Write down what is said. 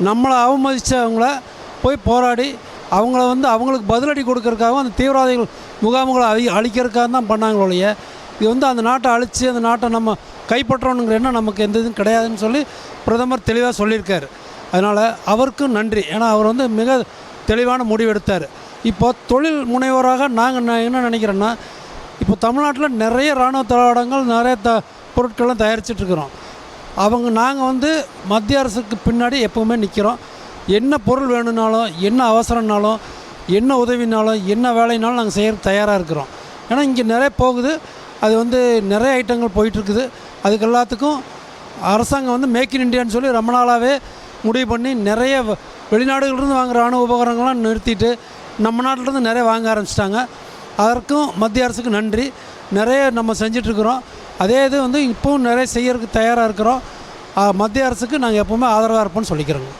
நம்மளை அவமதித்தவங்கள போய் போராடி அவங்கள வந்து அவங்களுக்கு பதிலடி கொடுக்கறதுக்காகவும் அந்த தீவிரவாதிகள் முகாம்களை அழிக்கிறதுக்காக தான் பண்ணாங்களே ஒழிய இது வந்து அந்த நாட்டை அழித்து அந்த நாட்டை நம்ம கைப்பற்றணுங்கிற எண்ணம் நமக்கு எந்த இதுவும் கிடையாதுன்னு சொல்லி பிரதமர் தெளிவாக சொல்லியிருக்காரு. அதனால் அவருக்கும் நன்றி. ஏன்னா அவர் வந்து மிக தெளிவான முடிவு எடுத்தார். இப்போ தொழில் முனைவோராக நாங்கள் என்ன நினைக்கிறோன்னா, இப்போ தமிழ்நாட்டில் நிறைய இராணுவ தளவாடங்கள் நிறைய பொருட்கள்லாம் தயாரிச்சிட்ருக்குறோம். நாங்கள் வந்து மத்திய அரசுக்கு பின்னாடி எப்போவுமே நிற்கிறோம். என்ன பொருள் வேணும்னாலும், என்ன அவசரம்னாலும், என்ன உதவினாலும், என்ன வேலைனாலும் நாங்கள் செய்ய தயாராக இருக்கிறோம். ஏன்னா இங்கே நிறைய போகுது, அது வந்து நிறைய ஐட்டங்கள் போயிட்டுருக்குது. அதுக்கு எல்லாத்துக்கும் அரசாங்கம் வந்து மேக் இன் இண்டியான்னு சொல்லி ரொம்ப நாளாகவே முடிவு பண்ணி நிறைய வெளிநாடுகளிலிருந்து வாங்குகிற இராணுவ உபகரணங்கள்லாம் நிறுத்திட்டு நம்ம நாட்டிலேருந்து நிறைய வாங்க ஆரம்பிச்சிட்டாங்க. அதற்கும் மத்திய அரசுக்கு நன்றி. நிறைய நம்ம செஞ்சிட்ருக்குறோம். அதே இது வந்து இப்போவும் நிறைய செய்யறதுக்கு தயாராக இருக்கிறோம். மத்திய அரசுக்கு நாங்கள் எப்போவுமே ஆதரவாக இருப்போம்னு சொல்லிக்கிறோங்க.